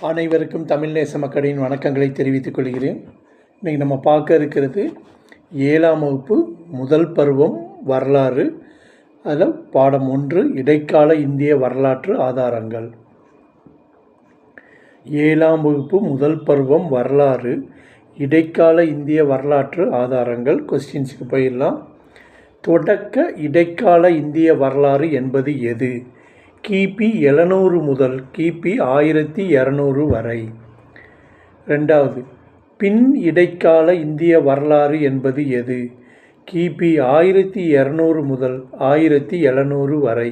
அனைவருக்கும் தமிழ் நேச மக்களின் வணக்கங்களை தெரிவித்துக் கொள்கிறேன். இன்றைக்கி நம்ம பார்க்க இருக்கிறது 7ஆம் வகுப்பு முதல் பருவம் வரலாறு. அதில் பாடம் 1 இடைக்கால இந்திய வரலாற்று ஆதாரங்கள். 7ஆம் வகுப்பு முதல் பருவம் வரலாறு இடைக்கால இந்திய வரலாற்று ஆதாரங்கள். கொஸ்டின்ஸுக்கு போயிடலாம். தொடக்க இடைக்கால இந்திய வரலாறு என்பது எது? கிபி 700 முதல் கிபி 1200 வரை. 2வது, பின் இடைக்கால இந்திய வரலாறு என்பது எது? கிபி 1200 முதல் 1700 வரை.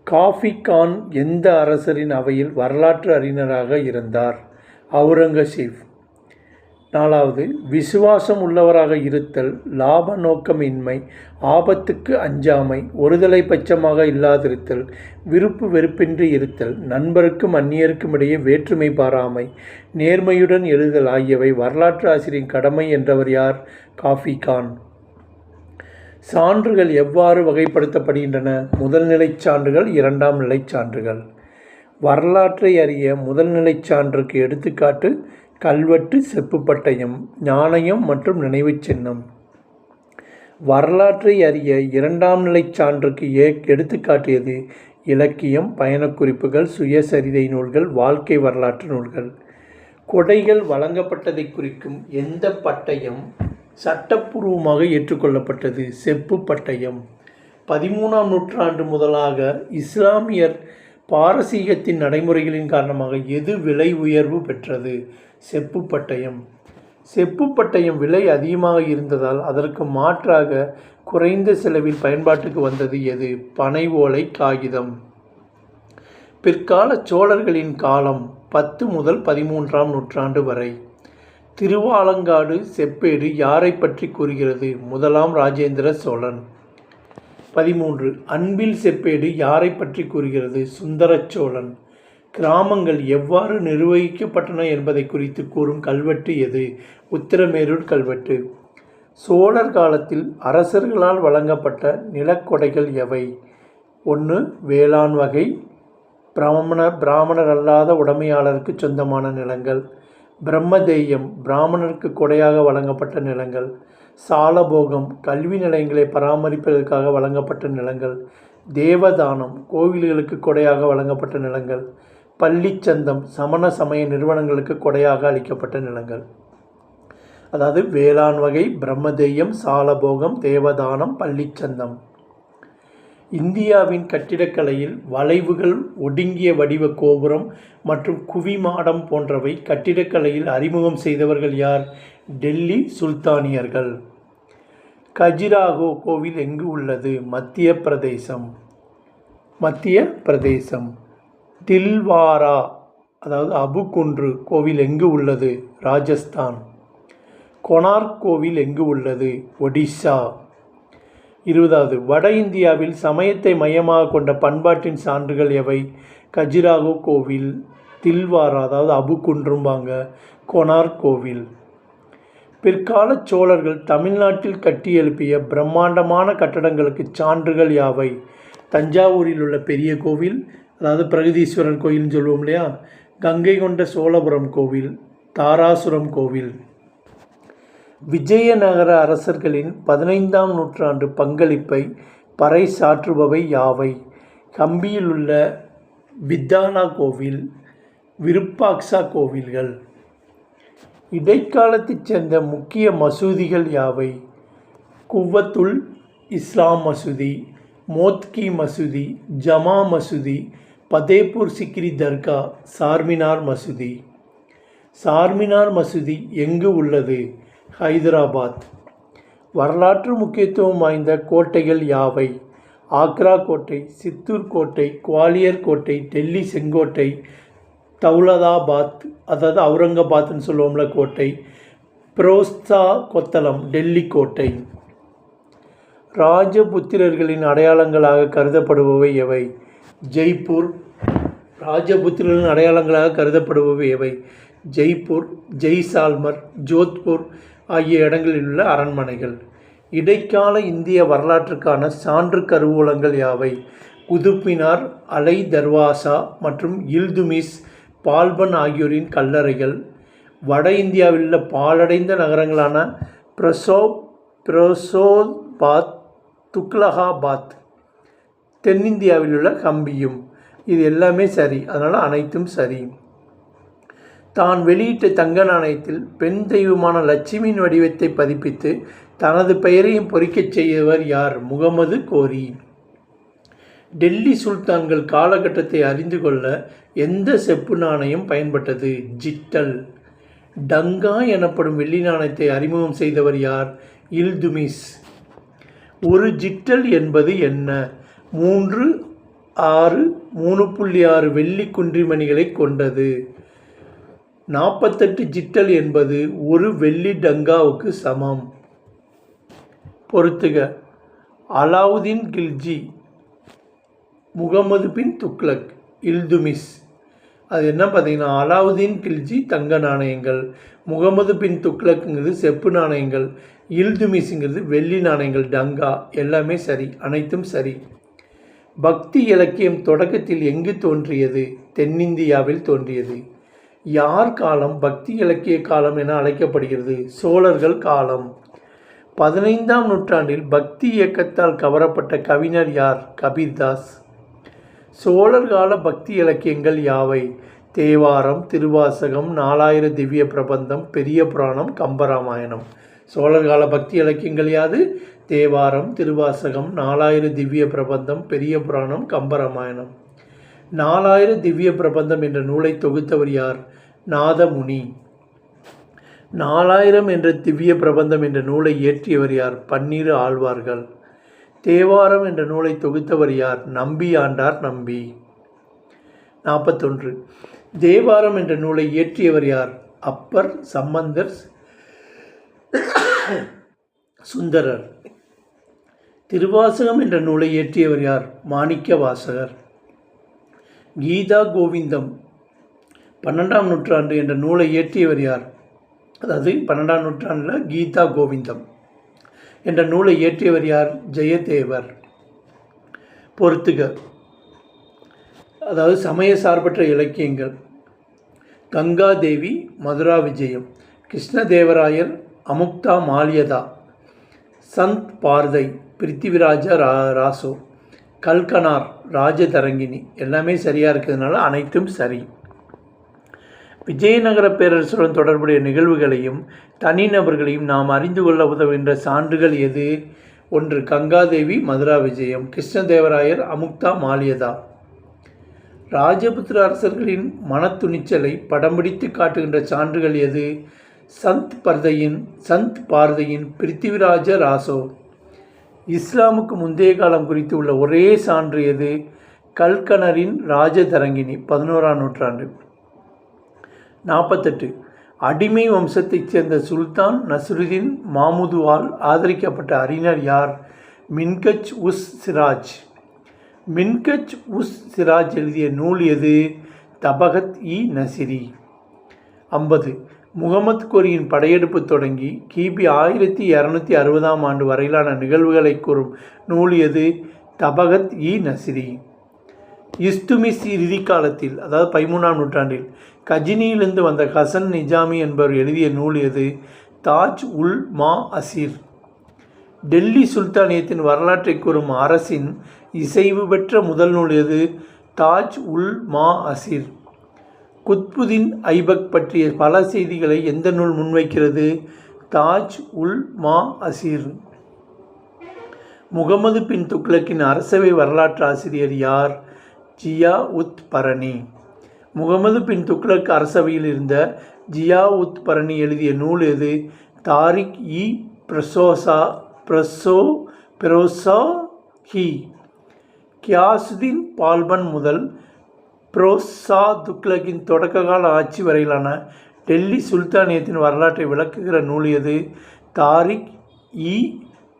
காஃபி கான் எந்த அரசரின் அவையில் வரலாற்று அறிஞராக இருந்தார்? அவுரங்கசீப். 4வது, விசுவாசம் உள்ளவராக இருத்தல், லாப நோக்கமின்மை, ஆபத்துக்கு அஞ்சாமை, ஒருதலை பட்சமாக இல்லாதிருத்தல், விருப்பு வெறுப்பின்றி இருத்தல், நண்பருக்கும் அந்நியருக்கும் இடையே வேற்றுமை பாராமை, நேர்மையுடன் எழுதல் ஆகியவை வரலாற்று ஆசிரியரின் கடமை என்றவர் யார்? காஃபி கான். சான்றுகள் எவ்வாறு வகைப்படுத்தப்படுகின்றன? முதல்நிலைச் சான்றுகள், 2ஆம் நிலைச் சான்றுகள். வரலாற்றை அறிய முதல்நிலைச் சான்றுக்கு எடுத்துக்காட்டு கல்வெட்டு, செப்பு பட்டயம், நாணயம் மற்றும் நினைவுச் சின்னம். வரலாற்றை அறிய 2ஆம் நிலைச் சான்றுக்கு எடுத்துக்காட்டியது இலக்கியம், பயணக்குறிப்புகள், சுயசரிதை நூல்கள், வாழ்க்கை வரலாற்று நூல்கள். கொடைகள் வழங்கப்பட்டதை குறிக்கும் எந்த பட்டயம் சட்டப்பூர்வமாக ஏற்றுக்கொள்ளப்பட்டது? செப்பு பட்டயம். 13ஆம் நூற்றாண்டு முதலாக இஸ்லாமியர் பாரசீகத்தின் நடைமுறைகளின் காரணமாக எது விலை உயர்வு பெற்றது? செப்பு பட்டயம். செப்பு பட்டயம் விலை அதிகமாக இருந்ததால் அதற்கு மாற்றாக குறைந்த செலவில் பயன்பாட்டுக்கு வந்தது எது? பனை ஓலை காகிதம். பிற்கால சோழர்களின் காலம் 10 முதல் 13ஆம் நூற்றாண்டு வரை. திருவாலங்காடு செப்பேடு யாரை பற்றி கூறுகிறது? முதலாம் ராஜேந்திர சோழன். 13. அன்பில் செப்பேடு யாரை பற்றி கூறுகிறது? சுந்தர சோழன். கிராமங்கள் எவ்வாறு நிர்வகிக்கப்பட்டன என்பதை குறித்து கூறும் கல்வெட்டு எது? உத்திரமேரூர் கல்வெட்டு. சோழர் காலத்தில் அரசர்களால் வழங்கப்பட்ட நிலக்கொடைகள் எவை? 1. வேளாண் வகை, பிராமணர் அல்லாத உடைமையாளருக்கு சொந்தமான நிலங்கள். பிரம்மதேயம், பிராமணருக்கு கொடையாக வழங்கப்பட்ட நிலங்கள். சாலபோகம், கல்வி நிலையங்களை பராமரிப்பதற்காக வழங்கப்பட்ட நிலங்கள். தேவதானம், கோவில்களுக்கு கொடையாக வழங்கப்பட்ட நிலங்கள். பள்ளிச்சந்தம், சமண சமய நிறுவனங்களுக்கு கொடையாக அளிக்கப்பட்ட நிலங்கள். அதாவது வேளாண் வகை, பிரம்மதேயம், சாலபோகம், தேவதானம், பள்ளிச்சந்தம். இந்தியாவின் கட்டிடக்கலையில் வளைவுகள், ஒடுங்கிய வடிவ கோபுரம் மற்றும் குவிமாடம் போன்றவை கட்டிடக்கலையில் அறிமுகம் செய்தவர்கள் யார்? டெல்லி சுல்தானியர்கள். கஜுராஹோ கோவில் எங்கு உள்ளது? மத்திய பிரதேசம். தில்வாரா அதாவது அபுகுன்று கோவில் எங்கு உள்ளது? ராஜஸ்தான். கொனார்க் கோவில் எங்கு உள்ளது? ஒடிஷா. 20வது, வட இந்தியாவில் சமயத்தை மையமாக கொண்ட பண்பாட்டின் சான்றுகள் எவை? கஜுராஹோ கோவில், தில்வாரா அதாவது அபுகுன்றும்பாங்க, கொனார்க் கோவில். பிற்கால சோழர்கள் தமிழ்நாட்டில் கட்டி எழுப்பிய பிரம்மாண்டமான கட்டடங்களுக்கு சான்றுகள் யாவை? தஞ்சாவூரில் உள்ள பெரிய கோவில், அதாவது பிரகதீஸ்வரர் கோயில்னு சொல்லுவோம் இல்லையா, கங்கை கொண்ட சோழபுரம் கோவில், தாராசுரம் கோவில். விஜயநகர அரசர்களின் 15ஆம் நூற்றாண்டு பங்களிப்பை பறைசாற்றுபவை யாவை? கம்பியில் உள்ள வித்தானா கோவில், விருப்பாக்சா கோவில்கள். இடைக்காலத்தைச் சேர்ந்த முக்கிய மசூதிகள் யாவை? குவ்வத்துல் இஸ்லாம் மசூதி, மோத்கி மசூதி, ஜமா மசூதி, பதேப்பூர் சிக்ரி தர்கா, சார்மினார் மசூதி. சார்மினார் மசூதி எங்கு உள்ளது? ஹைதராபாத். வரலாற்று முக்கியத்துவம் வாய்ந்த கோட்டைகள் யாவை? ஆக்ரா கோட்டை, சித்தூர் கோட்டை, குவாலியர் கோட்டை, டெல்லி செங்கோட்டை, தௌலதாபாத் அதாவது அவுரங்காபாத்னு சொல்லுவோம்ல கோட்டை, பிரோஸ்தா கொத்தளம், டெல்லி கோட்டை. ராஜபுத்திரர்களின் அடையாளங்களாக கருதப்படுபவை எவை? ஜெய்ப்பூர். ராஜபுத்திரர்களின் அடையாளங்களாக கருதப்படுபவை எவை? ஜெய்ப்பூர், ஜெய்சால்மர், ஜோத்பூர் ஆகிய இடங்களில் உள்ள அரண்மனைகள். இடைக்கால இந்திய வரலாற்றுக்கான சான்று கருவூலங்கள் யாவை? குதுப் மினார், அலை தர்வாசா மற்றும் இல்துமிஸ் பால்பன் ஆகியோரின் கல்லறைகள். வட இந்தியாவில் உள்ள பாழடைந்த நகரங்களான பிரசோபாத், துக்லகாபாத். தென்னிந்தியாவில் உள்ள ஹம்பியும். இது எல்லாமே சரி, அதனால் அனைத்தும் சரி. தான் வெளியிட்ட தங்க நாணயத்தில் பெண் தெய்வமான லட்சுமியின் வடிவத்தை பதிப்பித்து தனது பெயரையும் பொறிக்கச் செய்தவர் யார்? முகமது கோரி. டெல்லி சுல்தான்கள் காலகட்டத்தை அறிந்து கொள்ள எந்த செப்பு நாணயம் பயன்பட்டது? ஜிட்டல். டங்கா எனப்படும் வெள்ளி நாணயத்தை அறிமுகம் செய்தவர் யார்? இல்துமிஸ். ஒரு ஜிட்டல் என்பது என்ன? 3.6 வெள்ளி குன்றிமணிகளை கொண்டது. 48 ஜிட்டல் என்பது ஒரு வெள்ளி டங்காவுக்கு சமம். பொறுத்துக. அலாவுதீன் கில்ஜி, முகமது பின் துக்ளக், இல்துமிஸ். அது என்ன பார்த்தீங்கன்னா, அலாவுதீன் கில்ஜி தங்க நாணயங்கள், முகமது பின் துக்ளக்குங்கிறது செப்பு நாணயங்கள், இல்துமிஸுங்கிறது வெள்ளி நாணயங்கள் டங்கா. எல்லாமே சரி, அனைத்தும் சரி. பக்தி இலக்கியம் தொடக்கத்தில் எங்கு தோன்றியது? தென்னிந்தியாவில் தோன்றியது. யார் காலம் பக்தி இலக்கிய காலம் என அழைக்கப்படுகிறது? சோழர்கள் காலம். 15ஆம் நூற்றாண்டில் பக்தி இயக்கத்தால் கவரப்பட்ட கவிஞர் யார்? கபீர்தாஸ். சோழர் கால பக்தி இலக்கியங்கள் யாவை? தேவாரம், திருவாசகம், 4000 திவ்ய பிரபந்தம், பெரிய புராணம், கம்பராமாயணம். சோழர் கால பக்தி இலக்கியங்கள் யாது? தேவாரம், திருவாசகம், 4000 திவ்ய பிரபந்தம், பெரிய புராணம், கம்பராமாயணம். 4000 திவ்ய பிரபந்தம் என்ற நூலை தொகுத்தவர் யார்? நாதமுனி. 4000 என்ற திவ்ய பிரபந்தம் என்ற நூலை இயற்றியவர் யார்? 12 ஆழ்வார்கள். தேவாரம் என்ற நூலை தொகுத்தவர் யார்? நம்பி ஆண்டார் நம்பி. 41. தேவாரம் என்ற நூலை இயற்றியவர் யார்? அப்பர், சம்பந்தர், சுந்தரர். திருவாசகம் என்ற நூலை இயற்றியவர் யார்? மாணிக்க வாசகர். கீதா கோவிந்தம் 12ஆம் நூற்றாண்டு என்ற நூலை இயற்றியவர் யார்? அதாவது 12ஆம் நூற்றாண்டில் கீதா கோவிந்தம் என்ற நூலை இயற்றியவர் யார்? ஜெயதேவர். பொறுத்துக. அதாவது சமய சார்பற்ற இலக்கியங்கள். கங்காதேவி, மதுரா விஜயம், கிருஷ்ணதேவராயர், அமுக்தா மால்யதா, சந்த் பார்தை, பிருத்திவிராஜ ராசோ, கல்கனார், ராஜதரங்கினி. எல்லாமே சரியாக இருக்கிறதுனால அனைத்தும் சரி. விஜயநகர பேரரசுடன் தொடர்புடைய நிகழ்வுகளையும் தனிநபர்களையும் நாம் அறிந்து கொள்ள உதவுகின்ற சான்றுகள் எது? 1. கங்காதேவி, மதுரா விஜயம், கிருஷ்ணதேவராயர், அமுக்தா மால்யதா. ராஜபுத்திர அரசர்களின் மனத்துணிச்சலை படம் பிடித்து காட்டுகின்ற சான்றுகள் எது? சந்த் பார்தையின் பிருத்திவிராஜ ராசோ. இஸ்லாமுக்கு முந்தைய காலம் குறித்து உள்ள ஒரே சான்று எது? கல்கனரின் ராஜதரங்கினி, 11ஆம் நூற்றாண்டு. 48. அடிமை வம்சத்தைச் சேர்ந்த சுல்தான் நஸ்ருதீன் மாமுதுவால் ஆதரிக்கப்பட்ட அறிஞர் யார்? மின்கஜ் உஸ் சிராஜ். மின்கஜ் உஸ் சிராஜ் எழுதிய நூல் எது? தபகத்-இ-நசிரி. 50. முகமது கோரியின் படையெடுப்பு தொடங்கி கிபி 1260ஆம் ஆண்டு வரையிலான நிகழ்வுகளை கூறும் நூல் எது? தபகத்-இ-நசிரி. இல்துமிஸ் இறுதி காலத்தில், அதாவது 13ஆம் நூற்றாண்டில் கஜினியிலிருந்து வந்த ஹசன் நிஜாமி என்பவர் எழுதிய நூல் எது? தாஜ் உல் மா அசீர். டெல்லி சுல்தானியத்தின் வரலாற்றை கூறும் அரசின் இசைவு பெற்ற முதல் நூல் எது? தாஜ் உல் மா அசீர். குத்புதீன் ஐபக் பற்றிய பல செய்திகளை எந்த நூல் முன்வைக்கிறது? தாஜ் உல் மா அசீர். முகமது பின் துக்ளக்கின் அரசவை வரலாற்று ஆசிரியர் யார்? ஜியா உத் பரணி. முகமது பின் துக்ளக் அரசவையில் இருந்த ஜியா உத் பரணி எழுதிய நூல் எது? தாரிக்-இ பெரோசா-ஹி. கியாசுதீன் பால்பன் முதல் பெரோசா துக்ளக்கின் தொடக்ககால ஆட்சி வரையிலான டெல்லி சுல்தானியத்தின் வரலாற்றை விளக்குகிற நூல் எது? தாரிக்-இ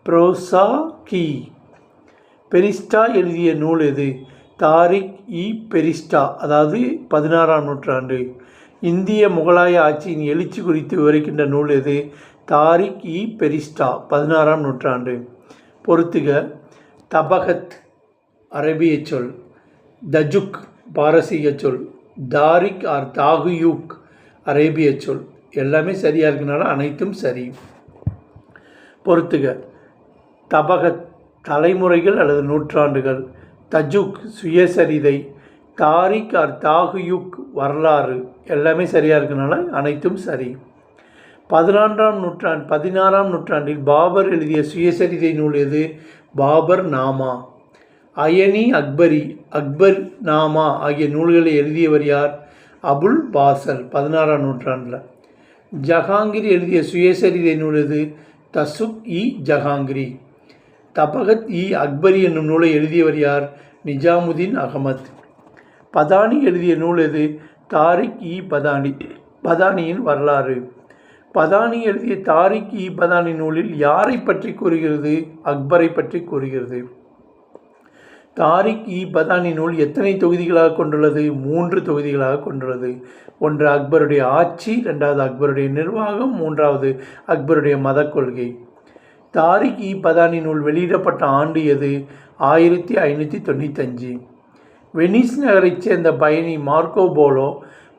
பெரோசா-ஹி. பெரிஸ்டா எழுதிய நூல் எது? தாரிக்-இ பெரிஸ்டா, அதாவது 16ஆம் நூற்றாண்டு. இந்திய முகலாய ஆட்சியின் எழுச்சி குறித்து விவரிக்கின்ற நூல் எது? தாரிக்-இ பெரிஸ்டா, 16ஆம் நூற்றாண்டு. பொறுத்துக. தபகத் அரபிய சொல், தஜுக் பாரசீக சொல், தாரிக் ஆர் தாகுயூக் அரேபிய சொல். எல்லாமே சரியாக இருக்கனால அனைத்தும் சரி. பொறுத்துக. தபகத் தலைமுறைகள் அல்லது நூற்றாண்டுகள், தஜுக் சுயசரிதை, தாரிக் ஆர் தாகுயூக் வரலாறு. எல்லாமே சரியாக இருக்கனால அனைத்தும் சரி. 16ஆம் நூற்றாண்டில் பாபர் எழுதிய சுயசரிதை நூல் எது? பாபர் நாமா. அயனி அக்பரி, அக்பர் நாமா ஆகிய நூல்களை எழுதியவர் யார்? அபுல் பாசல் 16ஆம் நூற்றாண்டில். ஜஹாங்கீர் எழுதிய சுயசரிதை நூல் எது? தசுக் இ ஜஹாங்கிரி. தபகத் இ அக்பரி என்னும் நூலை எழுதியவர் யார்? நிஜாமுதீன் அகமத். பதானி எழுதிய நூல் எது? தாரிக் இ பதானி, பதானியின் வரலாறு. பதானி எழுதிய தாரிக் இ பதானி நூலில் யாரை பற்றி கூறுகிறது? அக்பரை பற்றி கூறுகிறது. தாரிக் இ பதானி நூல் எத்தனை தொகுதிகளாக கொண்டுள்ளது? 3 தொகுதிகளாக கொண்டுள்ளது. ஒன்று அக்பருடைய ஆட்சி, 2வது அக்பருடைய நிர்வாகம், 3வது அக்பருடைய மத கொள்கை. தாரிக் இ பதானி நூல் வெளியிடப்பட்ட ஆண்டு எது? 1595. வெனிஸ் நகரைச் சேர்ந்த பயணி மார்க்கோ போலோ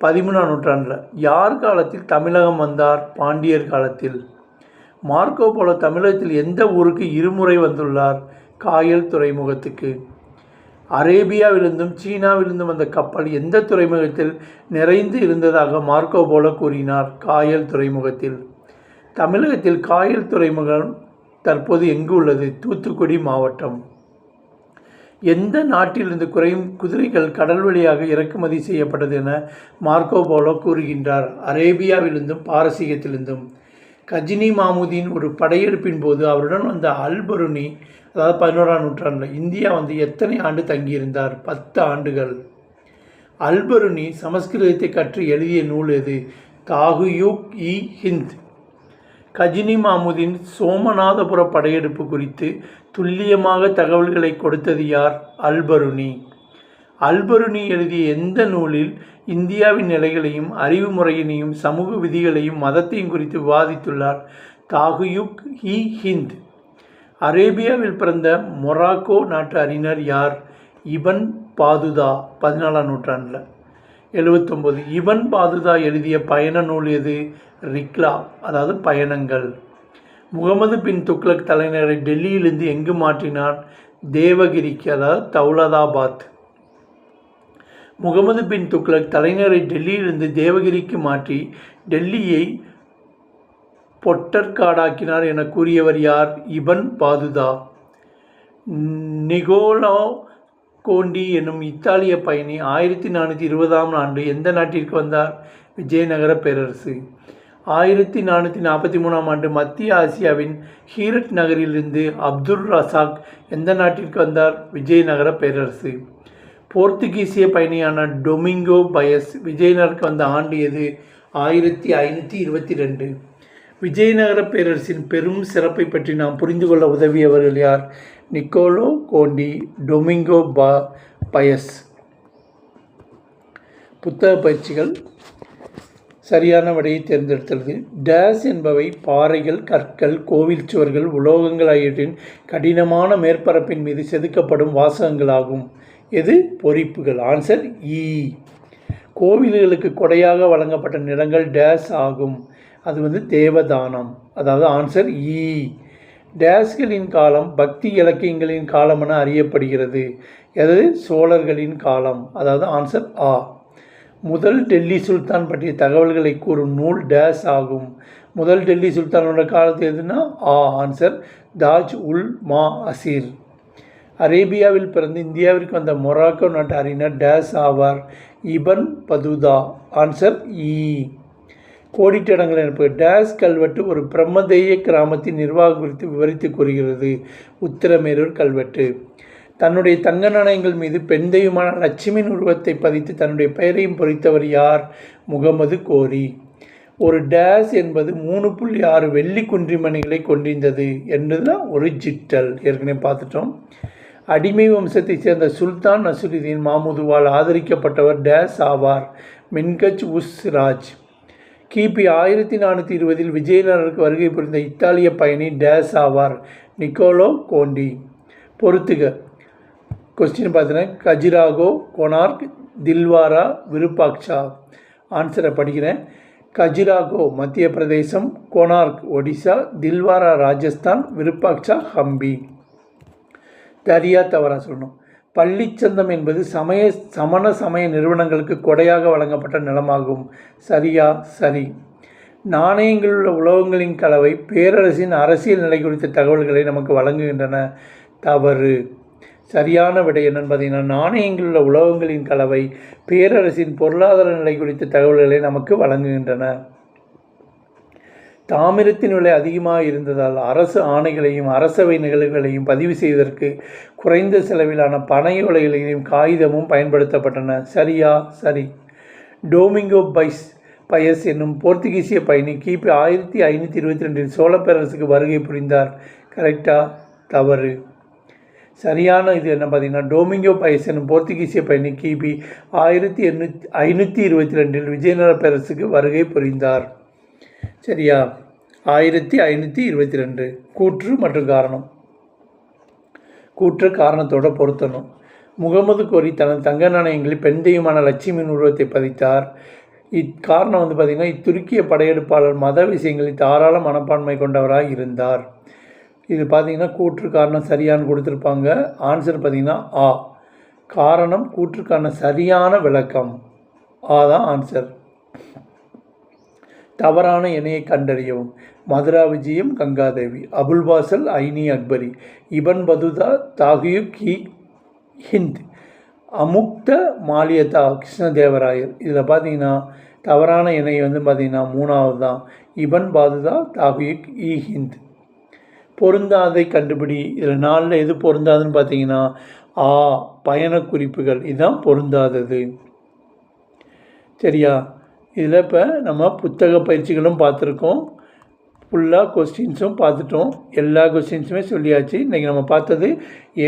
13ஆம் நூற்றாண்டில் யார் காலத்தில் தமிழகம் வந்தார்? பாண்டியர் காலத்தில். மார்க்கோ போலோ தமிழகத்தில் எந்த ஊருக்கு இருமுறை வந்துள்ளார்? காயல் துறைமுகத்துக்கு. அரேபியாவிலிருந்தும் சீனாவிலிருந்தும் வந்த கப்பல் எந்த துறைமுகத்தில் நிறைந்து இருந்ததாக மார்க்கோ போலோ கூறினார்? காயல் துறைமுகத்தில். தமிழகத்தில் காயல் துறைமுகம் தற்போது எங்கு உள்ளது? தூத்துக்குடி மாவட்டம். எந்த நாட்டிலிருந்து குறையும் குதிரைகள் கடல் வழியாக இறக்குமதி செய்யப்பட்டது என மார்க்கோ போலோ கூறுகின்றார்? அரேபியாவிலிருந்தும் பாரசீகத்திலிருந்தும். கஜினி மாமுதீன் ஒரு படையெடுப்பின் போது அவருடன் வந்த அல்பருனி, அதாவது 11ஆம் நூற்றாண்டில் இந்தியா வந்து எத்தனை ஆண்டு தங்கியிருந்தார்? 10 ஆண்டுகள். அல்பருனி சமஸ்கிருதத்தை கற்று எழுதிய நூல் எது? தாகுயூக் இ ஹிந்த். கஜினி மாமுதீன் சோமநாதபுர படையெடுப்பு குறித்து துல்லியமாக தகவல்களை கொடுத்தது யார்? அல்பருனி. அல்பருனி எழுதிய எந்த நூலில் இந்தியாவின் நிலைகளையும் அறிவு முறையினையும் சமூக விதிகளையும் மதத்தையும் குறித்து விவாதித்துள்ளார்? தாகுயூக் இ ஹிந்த். அரேபியாவில் பிறந்த மொராக்கோ நாட்டு அறிஞர் யார்? இபன் பாதுதா 14ஆம் நூற்றாண்டில். 79. இபன் பாதுதா எழுதிய பயண நூல் எது? ரிக்லா, அதாவது பயணங்கள். முகமது பின் துக்ளக் தலைநகரை டெல்லியிலிருந்து எங்கு மாற்றினார்? தேவகிரிக்கு, அதாவது தௌலதாபாத். முகமது பின் துக்ளக் தலைநகரை டெல்லியிலிருந்து தேவகிரிக்கு மாற்றி டெல்லியை பொட்டற்காடாக்கினார் என கூறியவர் யார்? இபன் பாதுதா. நிகோலோ கோண்டி என்னும் இத்தாலிய பயணி 1420ஆம் ஆண்டு எந்த நாட்டிற்கு வந்தார்? விஜயநகர பேரரசு. 1443ஆம் ஆண்டு மத்திய ஆசியாவின் ஹீரட் நகரிலிருந்து அப்துல் ரசாக் எந்த நாட்டிற்கு வந்தார்? விஜயநகர பேரரசு. போர்த்துகீசிய பயணியான டொமிங்கோ பயஸ் விஜயநகருக்கு வந்த ஆண்டு எது? 1522. விஜயநகர பேரரசின் பெரும் சிறப்பை பற்றி நாம் புரிந்து கொள்ள உதவியவர்கள் யார்? Niccolo Conti, Domingo Paes. புத்தக பயிற்சிகள். சரியான விடையை தேர்ந்தெடுத்தது. டேஸ் என்பவை பாறைகள், கற்கள், கோவில் சுவர்கள், உலோகங்கள் ஆகியவற்றின் கடினமான மேற்பரப்பின் மீது செதுக்கப்படும் வாசகங்களாகும். எது? பொறிப்புகள். ஆன்சர் இ. கோவில்களுக்கு கொடையாக வழங்கப்பட்ட நிலங்கள் டேஸ் ஆகும். அது தேவதானம். அதாவது ஆன்சர் இ. டேஸ்களின் காலம் பக்தி இலக்கியங்களின் காலம் என அறியப்படுகிறது. எது? சோழர்களின் காலம். அதாவது ஆன்சர் ஆ. முதல் டெல்லி சுல்தான் பற்றிய தகவல்களை கூறும் நூல் டேஸ் ஆகும். முதல் டெல்லி சுல்தானோட காலத்து எதுனா ஆ. ஆன்சர் தாஜ் உல் மா அசீர். அரேபியாவில் பிறந்து இந்தியாவிற்கு வந்த மொராக்கோ நாட்டு அறிஞர் டேஸ் ஆவார்? இபன் பதுதா. ஆன்சர் இ. கோடிட்டடங்கள் எனப்பது டேஸ் கல்வெட்டு ஒரு பிரம்மதேய கிராமத்தின் நிர்வாகம் குறித்து விவரித்து கூறுகிறது. உத்திரமேரூர் கல்வெட்டு. தன்னுடைய தங்க நாணயங்கள் மீது பெண் தெய்வமான லட்சுமியின் உருவத்தை பதித்து தன்னுடைய பெயரையும் பொறித்தவர் யார்? முகமது கோரி. ஒரு டேஸ் என்பது 3.6 வெள்ளி குன்றிமணிகளை கொண்டிருந்தது என்பதுதான் ஒரு ஜிட்டல். ஏற்கனவே பார்த்துட்டோம். அடிமை வம்சத்தை சேர்ந்த சுல்தான் நசுருதீன் மாமுதுவால் ஆதரிக்கப்பட்டவர் டேஸ் ஆவார்? மின்கஜ் உஸ் ராஜ். கிபி 1420 விஜயநகருக்கு வருகை புரிந்த இத்தாலிய பயணி டேஸ் ஆவார்? நிக்கோலோ கோண்டி. பொறுத்துக. கொஸ்டின் பார்த்தீங்கன்னா கஜுராஹோ, கொனார்க், தில்வாரா விருப்பாக்ஷா. ஆன்சரை படிக்கிறேன். கஜுராகோ மத்திய பிரதேசம், கொனார்க் ஒடிசா, தில்வாரா ராஜஸ்தான், விருப்பாக்ஷா ஹம்பி. சரியா தவறா சொல்லணும். பள்ளிச்சந்தம் என்பது சமண சமய நிறுவனங்களுக்கு கொடையாக வழங்கப்பட்ட நிலமாகும். சரியா? சரி. நாணயங்களில் உள்ள உலோகங்களின் கலவை பேரரசின் அரசியல் நிலை குறித்த தகவல்களை நமக்கு வழங்குகின்றன. தவறு. சரியான விடை என்னன்னு பார்த்தீங்கன்னா, நாணயங்களில் உள்ள உலோகங்களின் கலவை பேரரசின் பொருளாதார நிலை குறித்த தகவல்களை நமக்கு வழங்குகின்றன. தாமிரத்தின் விலை அதிகமாக இருந்ததால் அரசு ஆணைகளையும் அரசவை நிகழ்வுகளையும் பதிவு செய்வதற்கு குறைந்த செலவிலான பனை ஓலைகளையும் காகிதமும் பயன்படுத்தப்பட்டன. சரியா? சரி. டோமிங்கோ பயஸ் என்னும் போர்த்துகீசிய பயணி கிபி 1522 சோழ பேரரசுக்கு வருகை புரிந்தார். கரெக்டா? தவறு. சரியான இது என்ன பார்த்தீங்கன்னா, டோமிங்கோ பயஸ் என்னும் போர்த்துகீசிய பயணி கிபி 1522 விஜயநகர பேரரசுக்கு வருகை புரிந்தார். சரியா? 1522. கூற்று மற்றும் காரணம். கூற்று காரணத்தோட பொருத்தணும். முகமது கோரி தனது தங்க நாணயங்களில் பெண் தெய்வமான லட்சுமியின் உருவத்தை பதித்தார். இக்காரணம் பார்த்திங்கன்னா, இத்துருக்கிய படையெடுப்பாளர் மத விஷயங்களில் தாராள மனப்பான்மை கொண்டவராக இருந்தார். இது பார்த்திங்கன்னா கூற்று காரணம் சரியானு கொடுத்துருப்பாங்க. ஆன்சர் பார்த்திங்கன்னா ஆ. காரணம் கூற்றுக்கான சரியான விளக்கம். ஆ தான் ஆன்சர். தவறான இணையை கண்டறியவும். மதுரா விஜயம் கங்காதேவி, அபுல்பாசல் ஐனி அக்பரி, இபன் பதுதா தாகியுக் ஹிந்த், அமுக்த மாலியதா கிருஷ்ணதேவராயர். இதில் பார்த்தீங்கன்னா தவறான இணை பார்த்தீங்கன்னா 3வது தான், இபன் பதுதா தாகியுக் ஹிந்த். பொருந்தாதை கண்டுபிடி. இதில் 4ல் எது பொருந்தாதுன்னு பார்த்தீங்கன்னா ஆ, பயண குறிப்புகள். இதுதான் பொருந்தாதது. சரியா? இதில் இப்போ நம்ம புத்தக பயிற்சிகளும் பார்த்துருக்கோம், ஃபுல்லாக கொஸ்டின்ஸும் பார்த்துட்டோம். எல்லா கொஸ்டின்ஸுமே சொல்லியாச்சு. இன்றைக்கி நம்ம பார்த்தது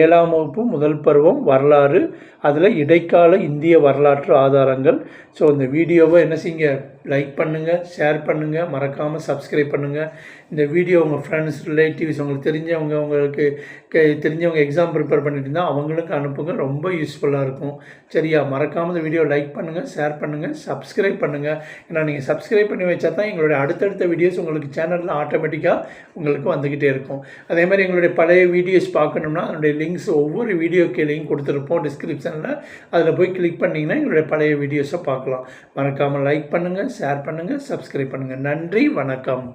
7ஆம் வகுப்பு முதல் பருவம் வரலாறு, அதில் இடைக்கால இந்திய வரலாற்று ஆதாரங்கள். ஸோ இந்த வீடியோவை என்ன செய்யுங்க, லைக் பண்ணுங்கள், ஷேர் பண்ணுங்கள், மறக்காமல் சப்ஸ்கிரைப் பண்ணுங்கள். இந்த வீடியோ உங்கள் ஃப்ரெண்ட்ஸ், ரிலேட்டிவ்ஸ், உங்களுக்கு தெரிஞ்சவங்க எக்ஸாம் ப்ரிப்பேர் பண்ணிட்டு இருந்தால் அவங்களுக்கு அனுப்புங்க. ரொம்ப யூஸ்ஃபுல்லாக இருக்கும். சரியா? மறக்காமல் இந்த வீடியோ லைக் பண்ணுங்கள், ஷேர் பண்ணுங்கள், சப்ஸ்கிரைப் பண்ணுங்கள். ஏன்னா நீங்கள் சப்ஸ்கிரைப் பண்ணி வச்சா தான் எங்களுடைய அடுத்தடுத்த வீடியோஸ் உங்களுக்கு சேனலில் ஆட்டோமேட்டிக்காக உங்களுக்கு வந்துக்கிட்டே இருக்கும். அதே மாதிரி எங்களுடைய பழைய வீடியோஸ் பார்க்கணும்னா அதனுடைய லிங்க்ஸ் ஒவ்வொரு வீடியோ கீழேயும் கொடுத்துருப்போம் டிஸ்கிரிப்ஷனில். அதில் போய் கிளிக் பண்ணிங்கன்னா எங்களுடைய பழைய வீடியோஸை பார்க்கலாம். மறக்காமல் லைக் பண்ணுங்கள், ஷேர் பண்ணுங்கள், சப்ஸ்கிரைப் பண்ணுங்கள். நன்றி, வணக்கம்.